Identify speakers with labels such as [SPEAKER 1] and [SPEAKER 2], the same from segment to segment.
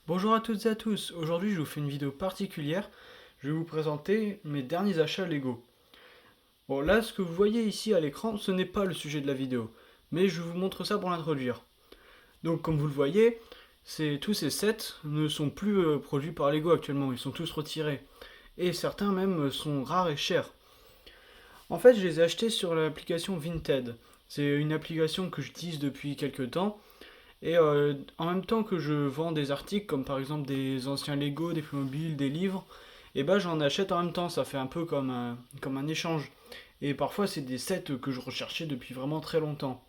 [SPEAKER 1] Bonjour à toutes et à tous, aujourd'hui je vous fais une vidéo particulière, je vais vous présenter mes derniers achats Lego. Bon là ce que vous voyez ici à l'écran ce n'est pas le sujet de la vidéo, mais je vous montre ça pour l'introduire. Donc comme vous le voyez, tous ces sets ne sont plus produits par Lego actuellement, ils sont tous retirés. Et certains même sont rares et chers. En fait je les ai achetés sur l'application Vinted, c'est une application que j'utilise depuis quelques temps. Et en même temps que je vends des articles, comme par exemple des anciens Lego, des Playmobil, des livres, et ben j'en achète en même temps, ça fait un peu comme un échange. Et parfois c'est des sets que je recherchais depuis vraiment très longtemps.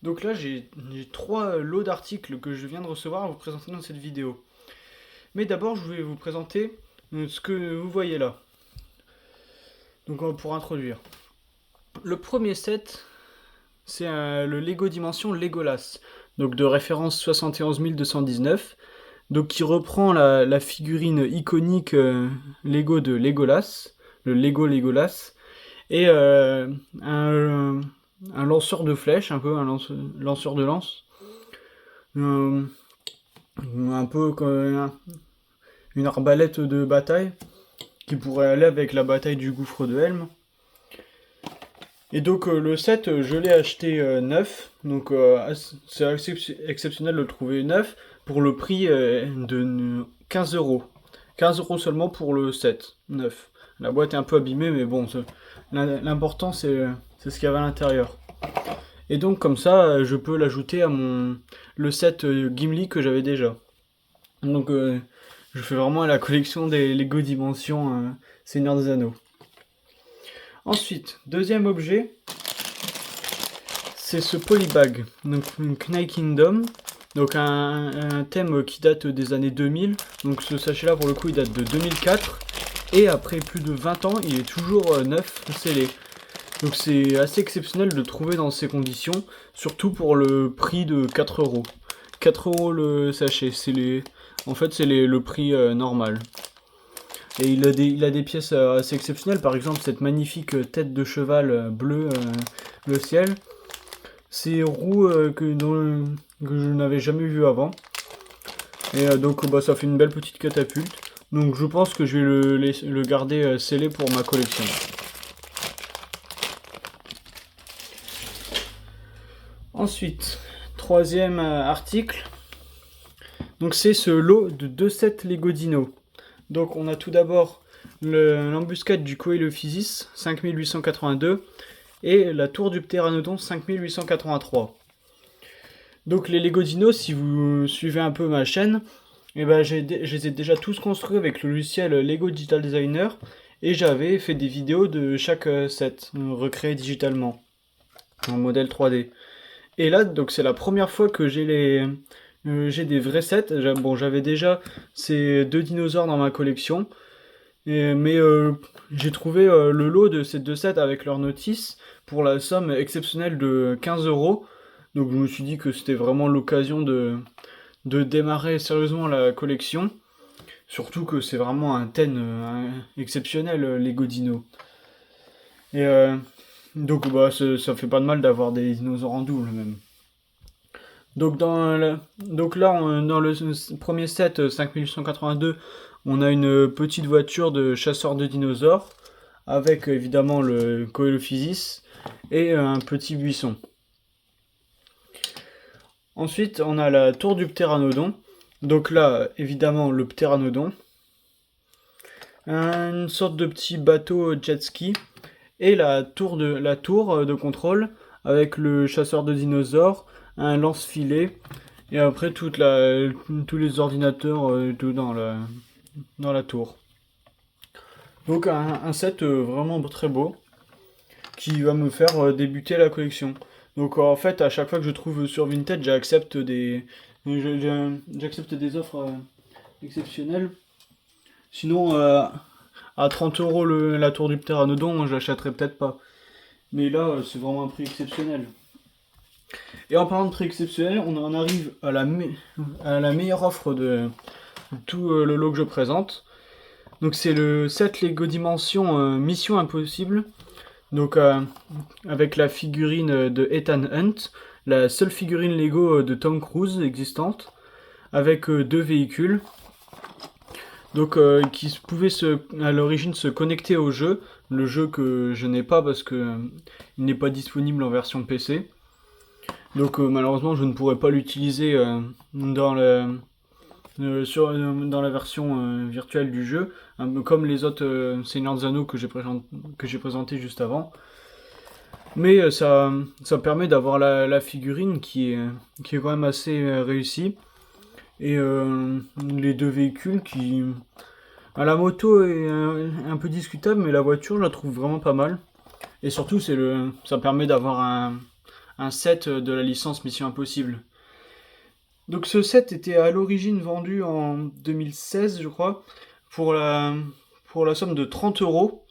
[SPEAKER 1] Donc là j'ai trois lots d'articles que je viens de recevoir à vous présenter dans cette vidéo. Mais d'abord je vais vous présenter ce que vous voyez là. Donc pour introduire. Le premier set, c'est le Lego Dimension Legolas, donc de référence 71219. Donc qui reprend la figurine iconique Lego de Legolas, le Lego Legolas, et un lanceur de flèches, un peu un lanceur de lance, euh, un peu comme une arbalète de bataille, qui pourrait aller avec la bataille du gouffre de Helm. Et donc le set, je l'ai acheté neuf, donc c'est exceptionnel de le trouver neuf pour le prix de 15 euros. 15 euros seulement pour le set neuf. La boîte est un peu abîmée, mais bon, l'important c'est ce qu'il y avait à l'intérieur. Et donc comme ça, je peux l'ajouter à le set Gimli que j'avais déjà. Donc je fais vraiment la collection des Lego Dimension Seigneur des Anneaux. Ensuite, deuxième objet, c'est ce polybag, donc Knight Kingdom, donc un thème qui date des années 2000. Donc ce sachet là pour le coup il date de 2004 et après plus de 20 ans il est toujours neuf, scellé. Donc c'est assez exceptionnel de le trouver dans ces conditions, surtout pour le prix de 4 euros. 4 euros le sachet, en fait c'est le prix normal. Et il a des pièces assez exceptionnelles, par exemple cette magnifique tête de cheval bleu le ciel. Ces roues que je n'avais jamais vu avant. Et donc bah, ça fait une belle petite catapulte. Donc je pense que je vais le garder scellé pour ma collection. Ensuite, troisième article. Donc c'est ce lot de 2 sets Lego Dino. Donc on a tout d'abord l'embuscade du Coelophysis 5882 et la tour du Pteranodon 5883. Donc les Lego Dino, si vous suivez un peu ma chaîne, eh ben, je les ai déjà tous construits avec le logiciel Lego Digital Designer et j'avais fait des vidéos de chaque set recréé digitalement en modèle 3D. Et là, donc c'est la première fois que j'ai des vrais sets. Bon, j'avais déjà ces deux dinosaures dans ma collection, mais j'ai trouvé le lot de ces deux sets avec leur notice pour la somme exceptionnelle de 15 euros. Donc je me suis dit que c'était vraiment l'occasion de démarrer sérieusement la collection. Surtout que c'est vraiment un thème exceptionnel, Lego Dino. Et donc bah, ça fait pas de mal d'avoir des dinosaures en double même. Donc, donc là, dans le premier set 5882, on a une petite voiture de chasseur de dinosaures avec évidemment le Coelophysis et un petit buisson. Ensuite, on a la tour du Pteranodon. Donc là, évidemment, le Pteranodon. Une sorte de petit bateau jet ski. Et la tour de contrôle avec le chasseur de dinosaures, un lance-filet. Et après, tous les ordinateurs dans la tour. Donc un set vraiment très beau qui va me faire débuter la collection. Donc en fait, à chaque fois que je trouve sur Vinted, j'accepte des offres exceptionnelles. Sinon, à 30 euros la tour du Pteranodon, je l'achèterais peut-être pas. Mais là, c'est vraiment un prix exceptionnel. Et en parlant de prix exceptionnel, on en arrive à la meilleure offre de tout le lot que je présente. Donc c'est le set Lego Dimension Mission Impossible. Donc avec la figurine de Ethan Hunt, la seule figurine Lego de Tom Cruise existante, avec deux véhicules. Donc qui pouvaient à l'origine se connecter au jeu. Le jeu que je n'ai pas parce que il n'est pas disponible en version PC. Donc malheureusement je ne pourrais pas l'utiliser dans dans la version virtuelle du jeu, un peu comme les autres Seigneur des Anneaux que j'ai présenté juste avant. Mais ça permet d'avoir la figurine qui est quand même assez réussie. Et les deux véhicules qui... la moto est un peu discutable, mais la voiture, je la trouve vraiment pas mal. Et surtout, ça permet d'avoir un set de la licence Mission Impossible. Donc ce set était à l'origine vendu en 2016, je crois, pour la somme de 30 euros.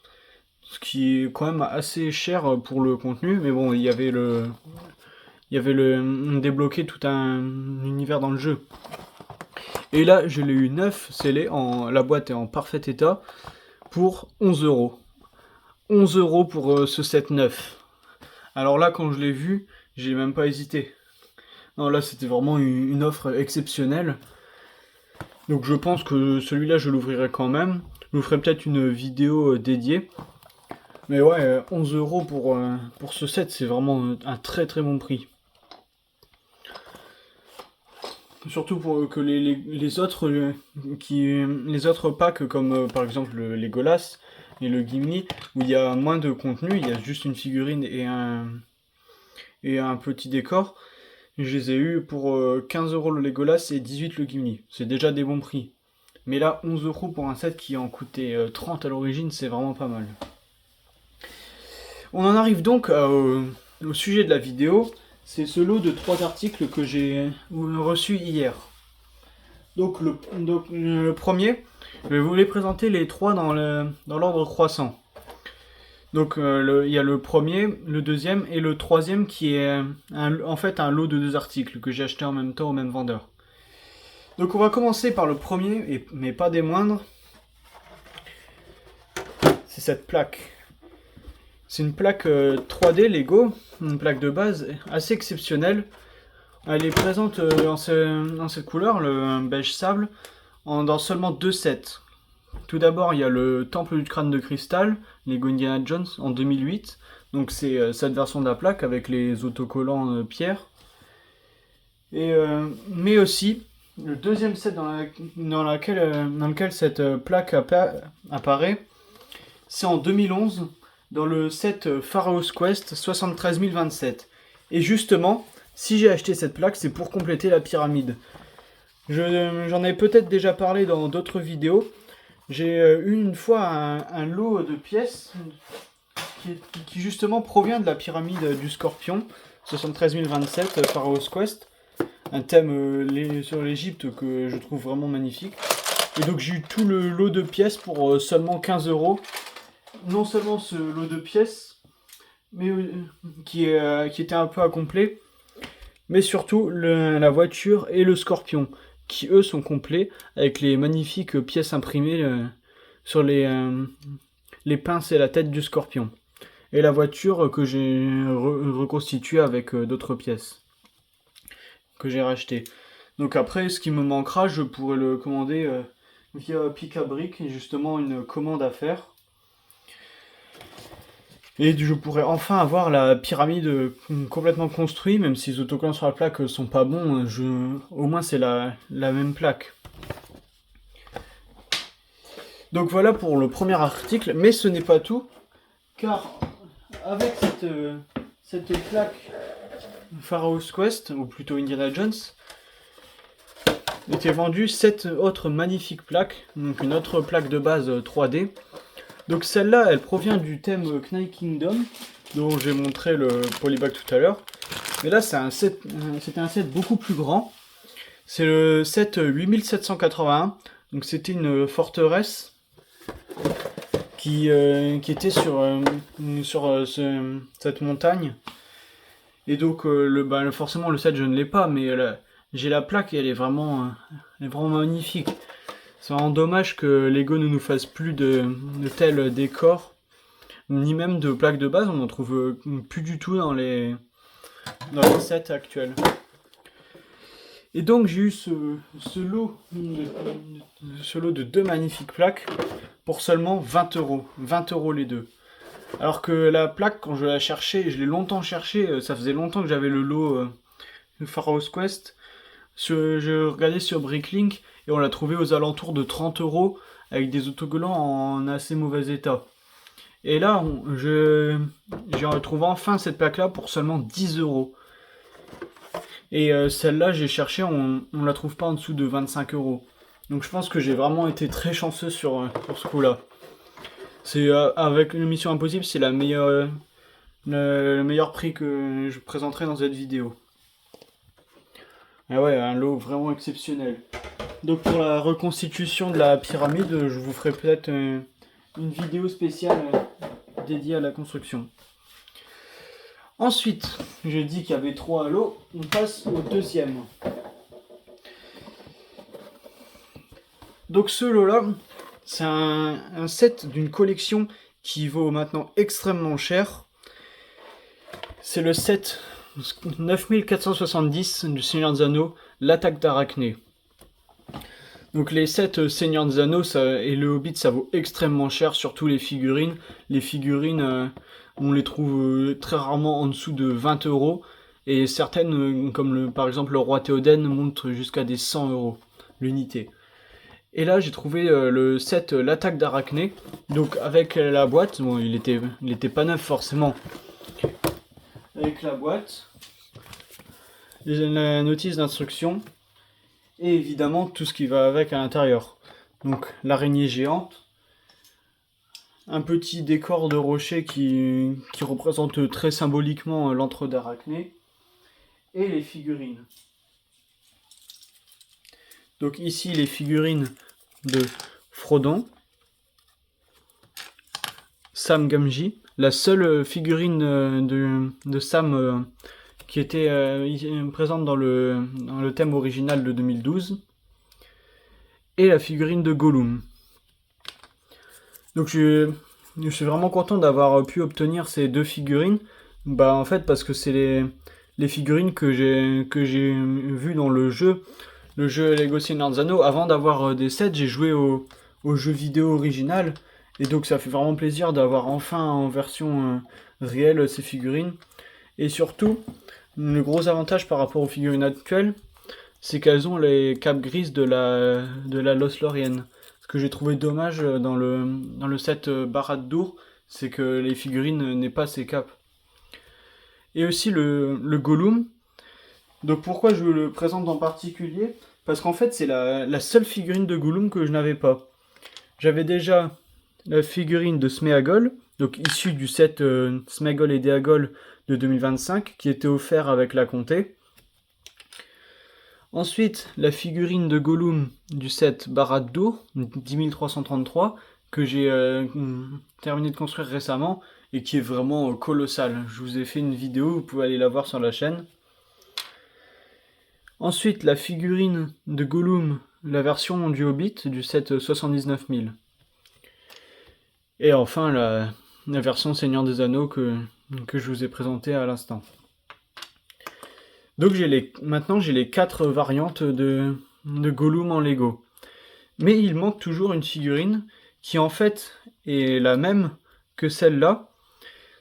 [SPEAKER 1] Ce qui est quand même assez cher pour le contenu, mais bon, il y avait débloqué tout un univers dans le jeu. Et là, je l'ai eu neuf scellé, la boîte est en parfait état, pour 11 euros. 11 euros pour ce set neuf. Alors là, quand je l'ai vu, j'ai même pas hésité. Non, là, c'était vraiment une offre exceptionnelle. Donc je pense que celui-là, je l'ouvrirai quand même. Je vous ferai peut-être une vidéo dédiée. Mais ouais, 11 euros pour ce set, c'est vraiment un très très bon prix. Surtout pour que les autres packs, comme par exemple le Legolas et le Gimli, où il y a moins de contenu, il y a juste une figurine et un petit décor. Je les ai eu pour 15 euros le Legolas et 18 le Gimli. C'est déjà des bons prix. Mais là, 11 euros pour un set qui en coûtait 30 à l'origine, c'est vraiment pas mal. On en arrive donc au sujet de la vidéo. C'est ce lot de 3 articles que j'ai reçus hier. Donc le premier, je vais vous les présenter les 3 dans l'ordre croissant. Donc il y a le premier, le deuxième et le troisième qui est en fait un lot de 2 articles que j'ai acheté en même temps au même vendeur. Donc on va commencer par le premier, mais pas des moindres. C'est cette plaque. C'est une plaque 3D Lego, une plaque de base assez exceptionnelle. Elle est présente dans cette couleur, le beige sable, dans seulement 2 sets. Tout d'abord, il y a le Temple du crâne de cristal, Lego Indiana Jones, en 2008. Donc c'est cette version de la plaque avec les autocollants pierre. Mais aussi, le deuxième set dans lequel cette plaque apparaît, c'est en 2011, dans le set Pharaoh's Quest 73027. Et justement, si j'ai acheté cette plaque, c'est pour compléter la pyramide. J'en ai peut-être déjà parlé dans d'autres vidéos. J'ai eu une fois un lot de pièces qui justement provient de la pyramide du Scorpion 73027 Pharaoh's Quest. Un thème sur l'Égypte que je trouve vraiment magnifique. Et donc j'ai eu tout le lot de pièces pour seulement 15 euros. Non seulement ce lot de pièces, mais qui était un peu incomplet, mais surtout la voiture et le Scorpion, qui eux sont complets, avec les magnifiques pièces imprimées sur les pinces et la tête du Scorpion. Et la voiture que j'ai reconstituée avec d'autres pièces que j'ai rachetées. Donc après, ce qui me manquera, je pourrais le commander via Picabrick, justement une commande à faire. Et je pourrais enfin avoir la pyramide complètement construite, même si les autocollants sur la plaque sont pas bons, au moins c'est la même plaque. Donc voilà pour le premier article, mais ce n'est pas tout, car avec cette plaque Pharaoh's Quest, ou plutôt Indiana Jones, étaient vendues 7 autres magnifiques plaques, donc une autre plaque de base 3D. Donc celle-là, elle provient du thème Knight Kingdom, dont j'ai montré le polybag tout à l'heure. Mais là, c'était un set beaucoup plus grand. C'est le set 8781. Donc c'était une forteresse qui était sur cette montagne. Et donc forcément le set je ne l'ai pas, mais j'ai la plaque et elle est vraiment magnifique. C'est vraiment dommage que Lego ne nous fasse plus de tels décors, ni même de plaques de base, on n'en trouve plus du tout dans les sets actuels. Et donc j'ai eu ce lot de deux magnifiques plaques pour seulement 20 euros. 20 euros les deux. Alors que la plaque, quand je la cherchais, je l'ai longtemps cherché, ça faisait longtemps que j'avais le lot Pharaoh's Quest. Je regardais sur Bricklink et on l'a trouvé aux alentours de 30 euros avec des autocollants en assez mauvais état. Et là, j'ai retrouvé enfin cette plaque-là pour seulement 10 euros. Et celle-là, j'ai cherché, on la trouve pas en dessous de 25 euros. Donc je pense que j'ai vraiment été très chanceux sur ce coup-là. C'est avec une Mission Impossible, c'est le meilleur prix que je présenterai dans cette vidéo. Ah ouais, un lot vraiment exceptionnel. Donc pour la reconstitution de la pyramide, je vous ferai peut-être une vidéo spéciale dédiée à la construction. Ensuite, j'ai dit qu'il y avait 3 lots, on passe au deuxième. Donc ce lot-là, c'est un set d'une collection qui vaut maintenant extrêmement cher. C'est le set 9470 du Seigneur des Anneaux, l'attaque d'Arachné. Donc les sets Seigneur des Anneaux et le Hobbit, ça vaut extrêmement cher, surtout les figurines. Les figurines, on les trouve très rarement en dessous de 20 euros. Et certaines, comme par exemple le Roi Théoden, montent jusqu'à des 100 euros l'unité. Et là, j'ai trouvé le set l'attaque d'Arachné. Donc avec la boîte, bon, il était pas neuf forcément. Avec la boîte, la notice d'instruction. Et évidemment tout ce qui va avec à l'intérieur. Donc l'araignée géante, un petit décor de rocher qui représente très symboliquement l'antre d'Arachné, et les figurines. Donc ici les figurines de Frodon, Sam Gamgee, la seule figurine de Sam qui était présente dans le thème original de 2012, et la figurine de Gollum. Donc je suis vraiment content d'avoir pu obtenir ces deux figurines, bah en fait parce que c'est les figurines que j'ai vues dans le jeu Lego Seigneur des Anneaux. Avant d'avoir des sets, j'ai joué au jeu vidéo original, et donc ça fait vraiment plaisir d'avoir enfin en version réelle ces figurines. Et surtout, le gros avantage par rapport aux figurines actuelles, c'est qu'elles ont les capes grises de la Lothlórien. Ce que j'ai trouvé dommage dans le set Barad-dûr, c'est que les figurines n'aient pas ces capes. Et aussi le Gollum. Donc pourquoi je le présente en particulier? Parce qu'en fait c'est la seule figurine de Gollum que je n'avais pas. J'avais déjà la figurine de Sméagol, donc issue du set Sméagol et Déagol de 2025, qui était offert avec la comté. Ensuite, la figurine de Gollum du set Barad-dûr, 10333, que j'ai terminé de construire récemment, et qui est vraiment colossale. Je vous ai fait une vidéo, vous pouvez aller la voir sur la chaîne. Ensuite, la figurine de Gollum, la version du Hobbit, du set 79 000. Et enfin, la version Seigneur des Anneaux que je vous ai présentée à l'instant. Donc maintenant j'ai les 4 variantes de Gollum en Lego. Mais il manque toujours une figurine qui en fait est la même que celle-là.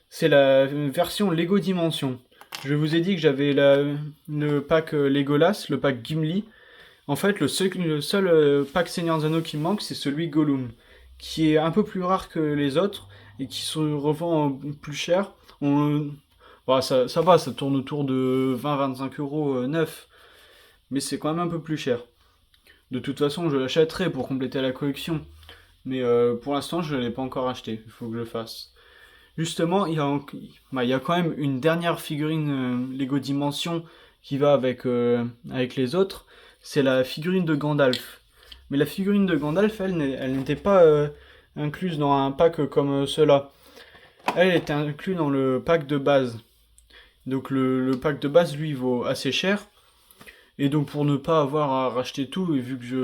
[SPEAKER 1] C'est la version Lego Dimension. Je vous ai dit que j'avais le pack Legolas, le pack Gimli. En fait, le seul pack Seigneur des Anneaux qui me manque, c'est celui Gollum, qui est un peu plus rare que les autres et qui se revend plus cher. Ça va, ça tourne autour de 20-25 euros neuf, mais c'est quand même un peu plus cher. De toute façon, je l'achèterai pour compléter la collection, mais pour l'instant, je ne l'ai pas encore acheté, il faut que je le fasse. Justement, il y a quand même une dernière figurine Lego Dimension qui va avec les autres, c'est la figurine de Gandalf. Mais la figurine de Gandalf, elle n'était pas incluse dans un pack comme ceux-là. Elle était incluse dans le pack de base. Donc le pack de base, lui, vaut assez cher. Et donc pour ne pas avoir à racheter tout, et vu que je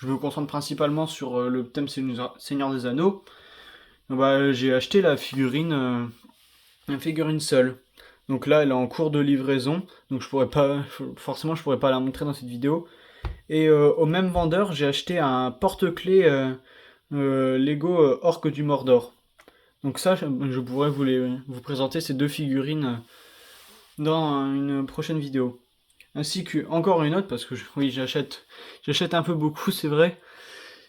[SPEAKER 1] me concentre principalement sur le thème Seigneur des Anneaux, bah, j'ai acheté la figurine seule. Donc là, elle est en cours de livraison, donc forcément, je pourrais pas la montrer dans cette vidéo. Et au même vendeur, j'ai acheté un porte-clés Lego Orque du Mordor. Donc ça, je pourrais vous présenter ces deux figurines dans une prochaine vidéo. Ainsi que encore une autre, parce que oui, j'achète un peu beaucoup, c'est vrai.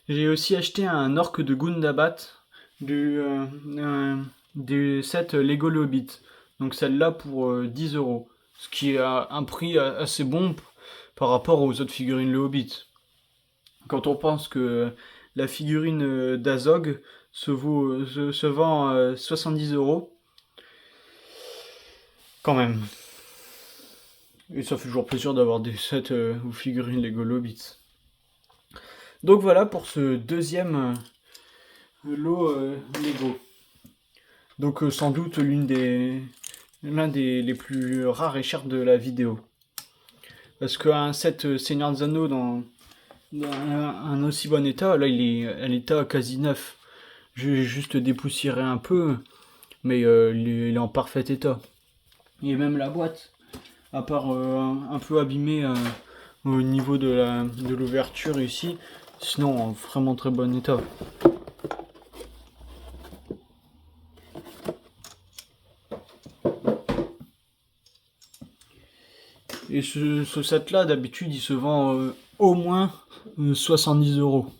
[SPEAKER 1] J'ai aussi acheté un orque de Gundabat du set Lego Le Hobbit. Donc celle-là pour 10 euros. Ce qui est un prix assez bon par rapport aux autres figurines Le Hobbit. Quand on pense que la figurine d'Azog se vend 70 euros, quand même. Et ça fait toujours plaisir d'avoir des sets ou figurines Lego Le Hobbit. Donc voilà pour ce deuxième lot Lego. Donc sans doute l'un des les plus rares et chers de la vidéo. Parce qu'un set Seigneur des Anneaux dans un aussi bon état, là il est à l'état quasi neuf. J'ai juste dépoussiéré un peu, mais il est en parfait état. Et même la boîte, à part un peu abîmée au niveau de l'ouverture ici, sinon en vraiment très bon état. Et ce set-là, d'habitude, il se vend au moins 70 euros.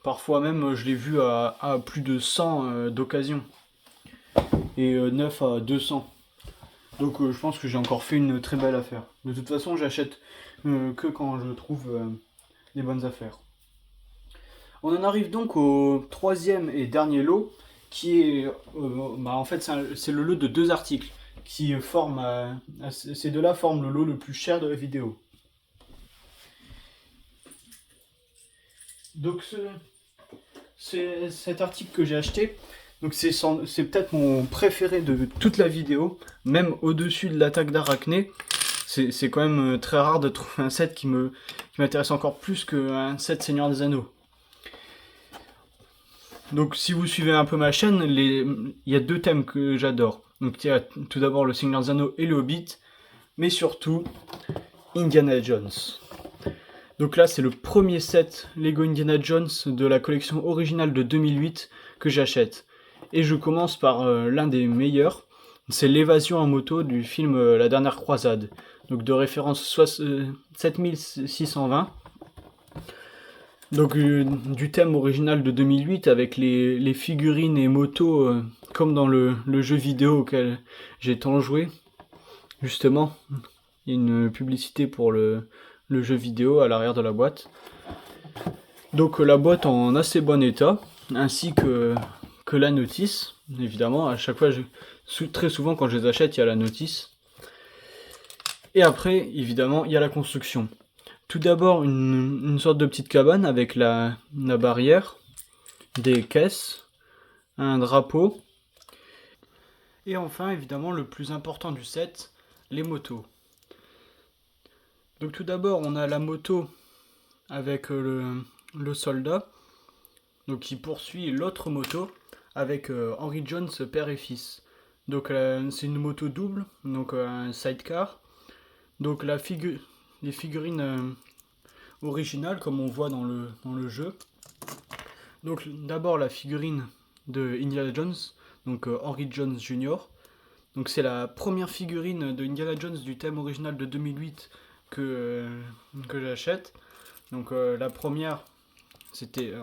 [SPEAKER 1] Parfois même, je l'ai vu à plus de 100 d'occasion. Et neuf à 200. Donc je pense que j'ai encore fait une très belle affaire. De toute façon, j'achète que quand je trouve les bonnes affaires. On en arrive donc au troisième et dernier lot, qui est, en fait, c'est le lot de deux articles qui forment, ces deux-là forment le lot le plus cher de la vidéo. Donc cet article que j'ai acheté, donc c'est peut-être mon préféré de toute la vidéo, même au-dessus de l'attaque d'Arachné. C'est quand même très rare de trouver un set qui m'intéresse encore plus qu'un set Seigneur des Anneaux. Donc si vous suivez un peu ma chaîne, il y a deux thèmes que j'adore. Donc il y a tout d'abord le Seigneur des Anneaux et le Hobbit, mais surtout Indiana Jones. Donc là c'est le premier set Lego Indiana Jones de la collection originale de 2008 que j'achète. Et je commence par l'un des meilleurs, c'est l'évasion en moto du film La Dernière Croisade. Donc de référence 7620. Donc du thème original de 2008 avec les figurines et motos comme dans le jeu vidéo auquel j'ai tant joué. Justement, il y a une publicité pour le jeu vidéo à l'arrière de la boîte. Donc la boîte en assez bon état, ainsi que la notice. Évidemment, à chaque fois, très souvent quand je les achète, il y a la notice. Et après, évidemment, il y a la construction. Tout d'abord, une sorte de petite cabane avec la barrière, des caisses, un drapeau. Et enfin, évidemment, le plus important du set, les motos. Donc tout d'abord, on a la moto avec le soldat, donc qui poursuit l'autre moto avec Henry Jones, père et fils. Donc c'est une moto double, donc un sidecar. Donc les figurines originales comme on voit dans le jeu. Donc d'abord la figurine de Indiana Jones, donc Henry Jones Jr. Donc c'est la première figurine de Indiana Jones du thème original de 2008 que j'achète. Donc la première, c'était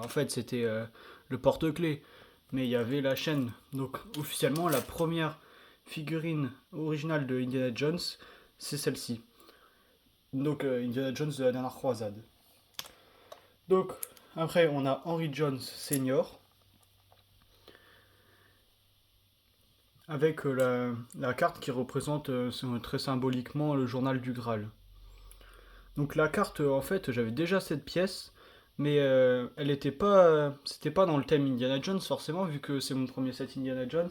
[SPEAKER 1] le porte-clés, mais il y avait la chaîne. Donc officiellement la première figurine originale de Indiana Jones, c'est celle-ci. Donc Indiana Jones de la Dernière Croisade. Donc après on a Henry Jones Senior avec la carte qui représente très symboliquement le journal du Graal. Donc la carte, en fait, j'avais déjà cette pièce, mais elle était pas, c'était pas dans le thème Indiana Jones forcément, vu que c'est mon premier set Indiana Jones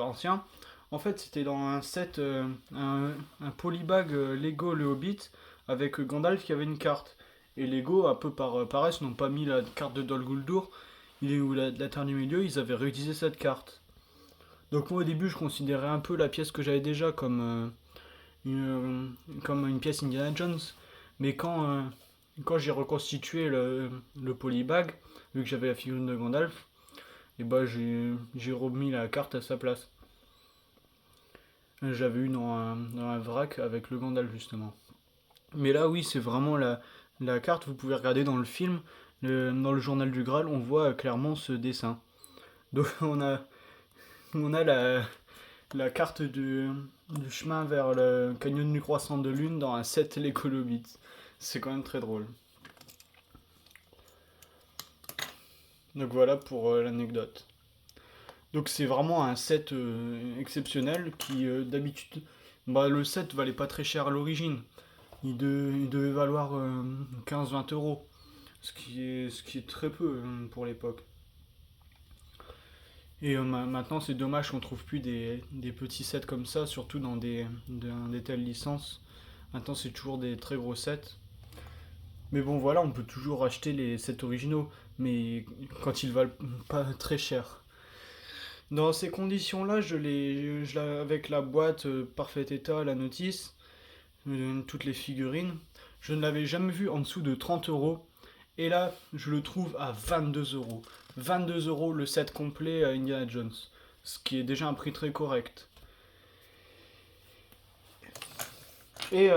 [SPEAKER 1] ancien. En fait, c'était dans un set, un polybag Lego Le Hobbit avec Gandalf qui avait une carte. Et Lego, un peu par paresse, n'ont pas mis la carte de Dol Guldur ou la Terre du Milieu, ils avaient réutilisé cette carte. Donc moi au début je considérais un peu la pièce que j'avais déjà comme une pièce Indiana Jones. Mais quand j'ai reconstitué le polybag, vu que j'avais la figurine de Gandalf, et bah j'ai remis la carte à sa place. J'avais eu dans un vrac avec le Gandalf justement. Mais là oui c'est vraiment la carte, vous pouvez regarder dans le film, dans le journal du Graal, on voit clairement ce dessin. Donc on a la carte du chemin vers le canyon du croissant de lune dans un set Lego Hobbit. C'est quand même très drôle. Donc voilà pour l'anecdote. Donc c'est vraiment un set exceptionnel qui d'habitude, bah, le set valait pas très cher à l'origine. Il devait valoir 15-20 euros, ce qui est très peu pour l'époque. Et maintenant c'est dommage qu'on trouve plus des petits sets comme ça, surtout dans des telles licences. Maintenant c'est toujours des très gros sets. Mais bon voilà, on peut toujours acheter les sets originaux, mais quand ils valent pas très cher. Dans ces conditions-là, avec la boîte parfait état, la notice, toutes les figurines, je ne l'avais jamais vu en dessous de 30 euros. Et là, je le trouve à 22 euros. 22 euros le set complet à Indiana Jones. Ce qui est déjà un prix très correct. Et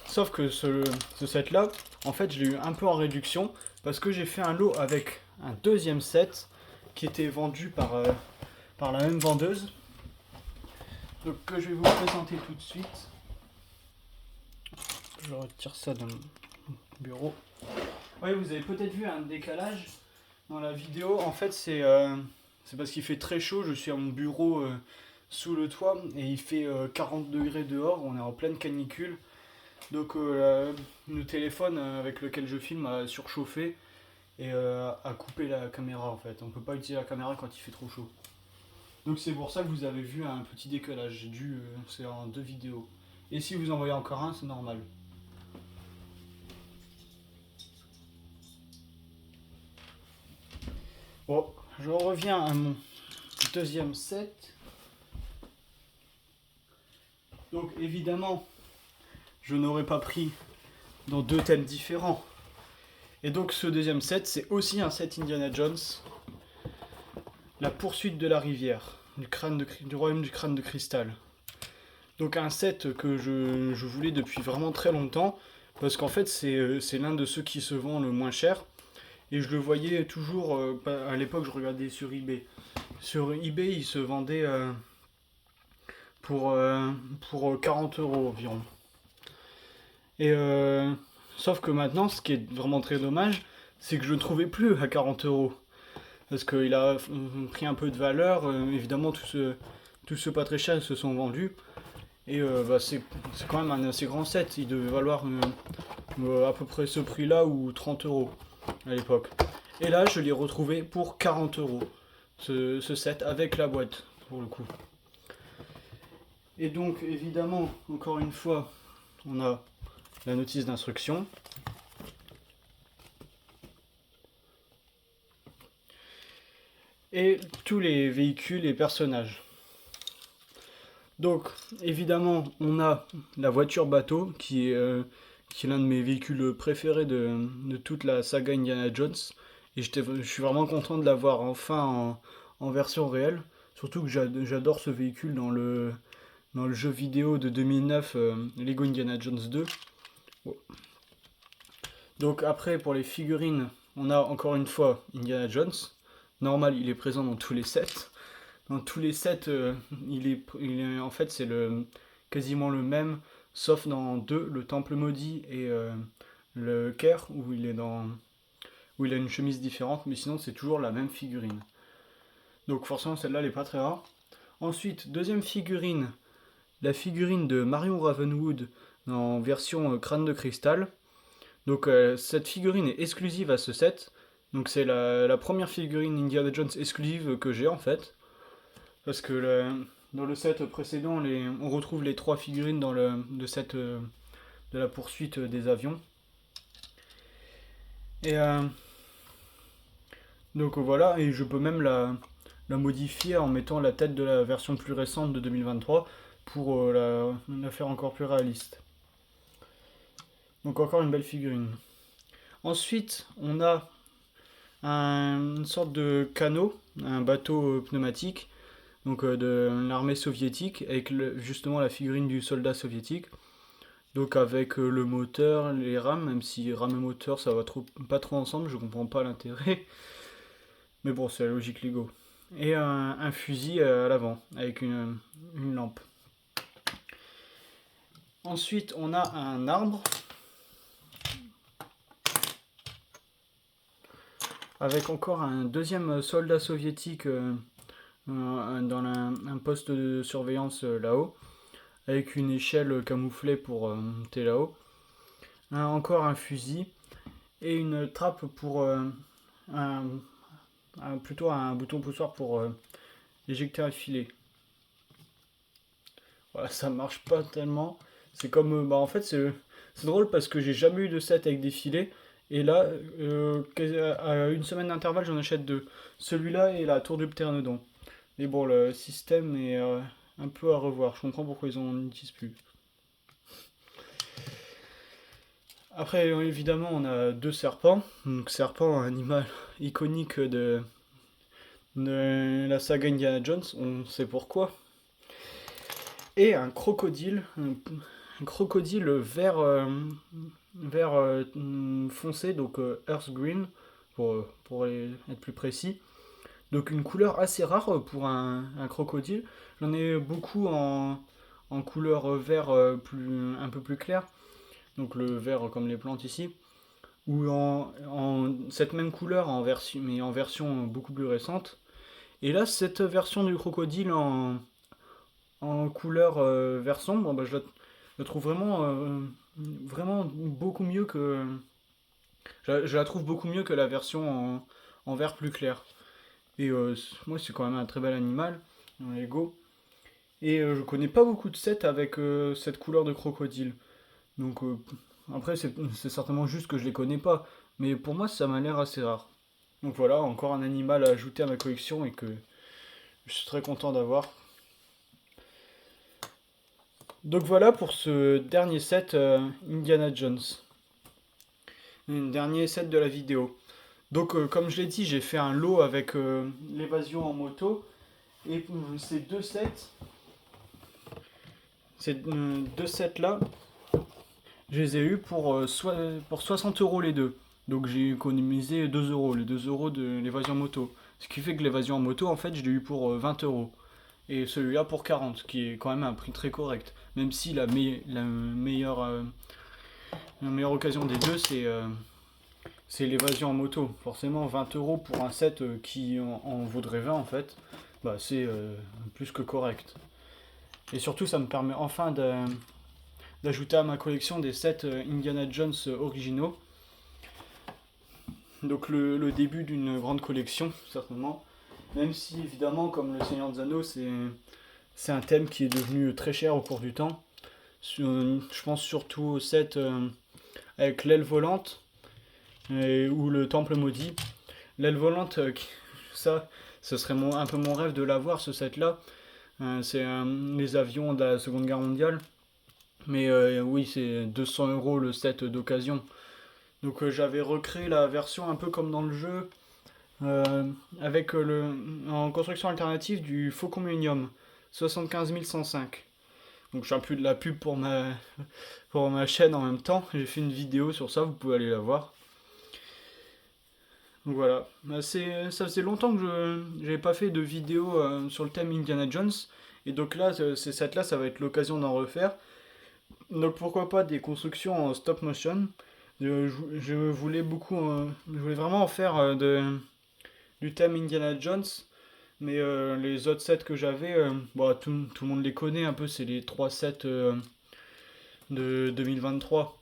[SPEAKER 1] sauf que ce set-là, en fait, je l'ai eu un peu en réduction parce que j'ai fait un lot avec un deuxième set qui était vendu par la même vendeuse. Donc que je vais vous présenter tout de suite. Je retire ça de mon bureau. Oui, vous avez peut-être vu un décalage dans la vidéo. En fait, c'est parce qu'il fait très chaud. Je suis à mon bureau sous le toit et il fait 40 degrés dehors. On est en pleine canicule. Donc le téléphone avec lequel je filme a surchauffé et a coupé la caméra en fait. On peut pas utiliser la caméra quand il fait trop chaud. Donc c'est pour ça que vous avez vu un petit décalage. C'est en deux vidéos. Et si vous en voyez encore un, c'est normal. Bon, je reviens à mon deuxième set. Donc évidemment, je n'aurais pas pris dans deux thèmes différents. Et donc ce deuxième set, c'est aussi un set Indiana Jones. La poursuite de la rivière, du royaume du crâne de cristal. Donc un set que je voulais depuis vraiment très longtemps, parce qu'en fait c'est l'un de ceux qui se vend le moins cher. Et je le voyais toujours, à l'époque je regardais sur eBay. Sur eBay il se vendait pour 40 euros environ. Et sauf que maintenant, ce qui est vraiment très dommage, c'est que je ne le trouvais plus à 40 euros. Parce qu'il a pris un peu de valeur. Évidemment, tous ceux pas très chers se sont vendus. Et bah, c'est quand même un assez grand set. Il devait valoir à peu près ce prix-là ou 30 euros à l'époque. Et là, je l'ai retrouvé pour 40 euros. Ce set avec la boîte, pour le coup. Et donc, évidemment, encore une fois, on a la notice d'instruction. Et tous les véhicules et personnages. Donc, évidemment, on a la voiture bateau, qui est l'un de mes véhicules préférés de toute la saga Indiana Jones. Et je suis vraiment content de l'avoir enfin en version réelle. Surtout que j'adore ce véhicule dans le jeu vidéo de 2009, Lego Indiana Jones 2. Oh. Donc après, pour les figurines, on a encore une fois Indiana Jones. Normal, il est présent dans tous les sets. Dans tous les sets, en fait, c'est quasiment le même, sauf dans 2, le Temple Maudit et le Caire, où il a une chemise différente, mais sinon c'est toujours la même figurine. Donc forcément, celle-là, elle n'est pas très rare. Ensuite, deuxième figurine, la figurine de Marion Ravenwood en version crâne de cristal. Donc cette figurine est exclusive à ce set. Donc c'est la première figurine Indiana Jones exclusive que j'ai en fait. Parce que dans le set précédent, on retrouve les 3 figurines dans le set de la poursuite des avions. Et donc voilà, et je peux même modifier en mettant la tête de la version plus récente de 2023 pour la faire encore plus réaliste. Donc encore une belle figurine. Ensuite, on a une sorte de canot, un bateau pneumatique, donc de l'armée soviétique, avec justement la figurine du soldat soviétique. Donc avec le moteur, les rames, même si rame et moteur ça va pas trop ensemble, je comprends pas l'intérêt. Mais bon, c'est la logique Lego. Et un fusil à l'avant, avec une lampe. Ensuite, on a un arbre. Avec encore un deuxième soldat soviétique dans un poste de surveillance là-haut. Avec une échelle camouflée pour monter là-haut. Encore un fusil. Et une trappe pour plutôt un bouton poussoir pour éjecter un filet. Voilà, ça marche pas tellement. C'est comme. En fait, c'est drôle parce que j'ai jamais eu de set avec des filets. Et là, à une semaine d'intervalle, j'en achète deux. Celui-là et la tour du Pternodon. Mais bon, le système est un peu à revoir. Je comprends pourquoi ils en utilisent plus. Après, évidemment, on a deux serpents. Donc, serpent, un animal iconique de la saga Indiana Jones, on sait pourquoi. Et un crocodile, vert, foncé, donc Earth Green, pour être plus précis. Donc une couleur assez rare pour un crocodile. J'en ai beaucoup en couleur vert un peu plus clair, donc le vert comme les plantes ici, ou en cette même couleur mais en version beaucoup plus récente. Et là, cette version du crocodile en couleur vert sombre, je la trouve vraiment beaucoup mieux que. Je la trouve beaucoup mieux que la version en vert plus clair. Et moi, c'est quand même un très bel animal, un Lego. Et je connais pas beaucoup de sets avec cette couleur de crocodile. Donc après, c'est certainement juste que je les connais pas. Mais pour moi, ça m'a l'air assez rare. Donc voilà, encore un animal à ajouter à ma collection et que je suis très content d'avoir. Donc voilà pour ce dernier set Indiana Jones. Un dernier set de la vidéo. Donc comme je l'ai dit, j'ai fait un lot avec l'évasion en moto. Et ces deux sets là, je les ai eus pour 60 euros les deux. Donc j'ai économisé 2 euros, les 2 euros de l'évasion moto. Ce qui fait que l'évasion en moto, en fait, je l'ai eu pour 20 euros. Et celui-là pour 40, qui est quand même un prix très correct. Même si la meilleure occasion des deux, c'est l'évasion en moto. Forcément, 20 euros pour un set qui en vaudrait 20 en fait, c'est plus que correct. Et surtout, ça me permet enfin d'ajouter à ma collection des sets Indiana Jones originaux. Donc le début d'une grande collection, certainement. Même si, évidemment, comme le Seigneur des Anneaux, c'est un thème qui est devenu très cher au cours du temps. Je pense surtout au set avec l'aile volante ou le temple maudit. L'aile volante, ce serait un peu mon rêve de l'avoir, ce set-là. C'est les avions de la Seconde Guerre mondiale. Mais oui, c'est 200 euros le set d'occasion. Donc j'avais recréé la version un peu comme dans le jeu, avec en construction alternative du Faucon Millennium 75 105. Donc je fais un peu de la pub pour ma chaîne en même temps. J'ai fait une vidéo sur ça, vous pouvez aller la voir. Donc voilà, ça faisait longtemps que je n'avais pas fait de vidéo sur le thème Indiana Jones. Et donc là, ces sets-là, ça va être l'occasion d'en refaire. Donc pourquoi pas des constructions en stop motion. Je voulais vraiment en faire du thème Indiana Jones. Mais les autres sets que j'avais, tout le monde les connaît un peu, c'est les 3 sets de 2023.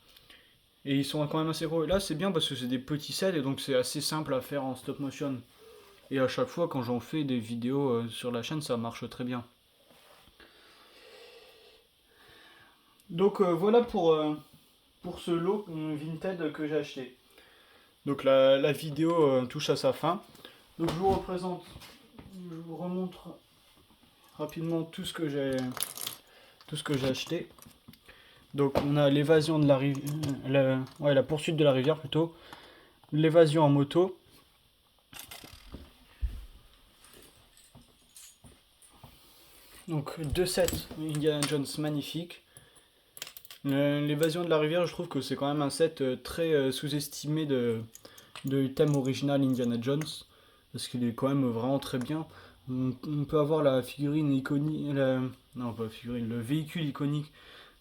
[SPEAKER 1] Et ils sont quand même assez gros. Et là, c'est bien parce que c'est des petits sets et donc c'est assez simple à faire en stop motion. Et à chaque fois, quand j'en fais des vidéos sur la chaîne, ça marche très bien. Donc voilà pour ce lot Vinted que j'ai acheté. Donc la vidéo touche à sa fin. Donc je vous représente je vous remontre rapidement tout ce que j'ai acheté. Donc on a l'évasion de la rivière, la poursuite de la rivière plutôt, l'évasion en moto. Donc 2 sets Indiana Jones magnifiques. L'évasion de la rivière, je trouve que c'est quand même un set très sous-estimé de thème original Indiana Jones, parce qu'il est quand même vraiment très bien. On peut avoir la figurine iconique, non pas la figurine, le véhicule iconique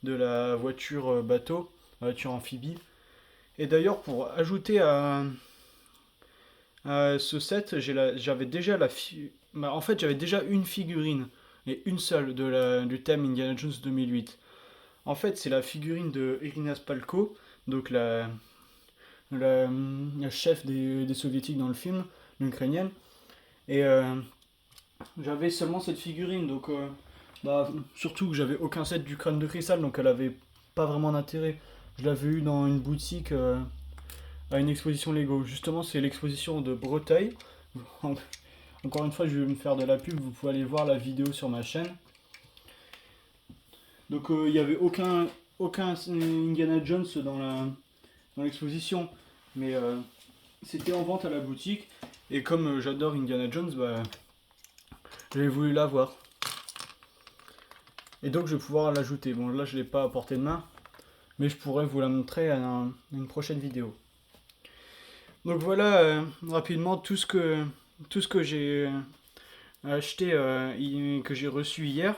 [SPEAKER 1] de la voiture bateau, la voiture amphibie. Et d'ailleurs, pour ajouter à ce set, j'avais déjà en fait, j'avais déjà une figurine, et une seule, du thème Indiana Jones 2008. En fait, c'est la figurine de Irina Spalko, donc la chef des soviétiques dans le film, l'ukrainienne. Et j'avais seulement cette figurine, donc surtout que j'avais aucun set du crâne de cristal, donc elle avait pas vraiment d'intérêt. Je l'avais eu dans une boutique à une exposition Lego. Justement, c'est l'exposition de Breteuil. Encore une fois, je vais me faire de la pub, vous pouvez aller voir la vidéo sur ma chaîne. Donc il n'y avait aucun Indiana Jones dans l'exposition, mais c'était en vente à la boutique. Et comme j'adore Indiana Jones, j'avais voulu l'avoir. Et donc je vais pouvoir l'ajouter. Bon là je ne l'ai pas à portée de main, mais je pourrais vous la montrer à une prochaine vidéo. Donc voilà rapidement tout ce que j'ai acheté, que j'ai reçu hier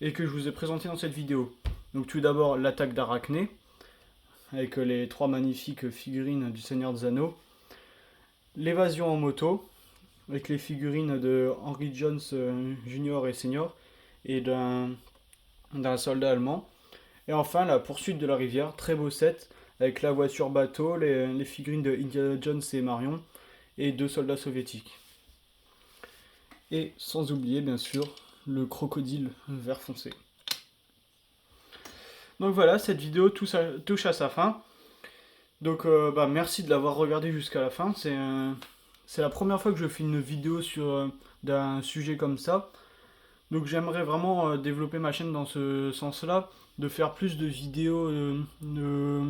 [SPEAKER 1] et que je vous ai présenté dans cette vidéo. Donc tout d'abord l'attaque d'Arachné, avec les 3 magnifiques figurines du Seigneur des Anneaux. L'évasion en moto, avec les figurines de Henry Jones Jr. et Senior, et d'un soldat allemand. Et enfin la poursuite de la rivière, très beau set, avec la voiture bateau, les figurines de Indiana Jones et Marion, et 2 soldats soviétiques. Et sans oublier bien sûr le crocodile vert foncé. Donc voilà, cette vidéo touche à sa fin. Donc merci de l'avoir regardé jusqu'à la fin. C'est la première fois que je fais une vidéo sur d'un sujet comme ça. Donc j'aimerais vraiment développer ma chaîne dans ce sens-là, de faire plus de vidéos de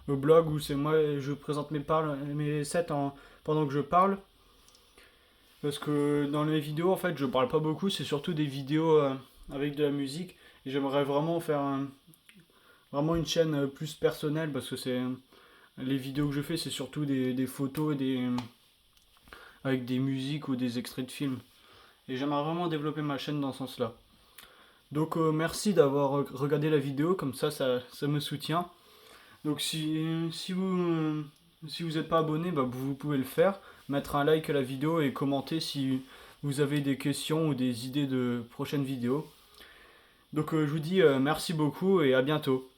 [SPEAKER 1] blog où c'est moi je présente mes sets pendant que je parle. Parce que dans les vidéos en fait je parle pas beaucoup, c'est surtout des vidéos avec de la musique. Et j'aimerais vraiment faire vraiment une chaîne plus personnelle, parce que les vidéos que je fais c'est surtout des photos avec des musiques ou des extraits de films. Et j'aimerais vraiment développer ma chaîne dans ce sens-là. Donc merci d'avoir regardé la vidéo, comme ça me soutient. Donc si vous n'êtes pas abonné, vous pouvez le faire, mettre un like à la vidéo et commenter si vous avez des questions ou des idées de prochaines vidéos. Donc je vous dis merci beaucoup et à bientôt.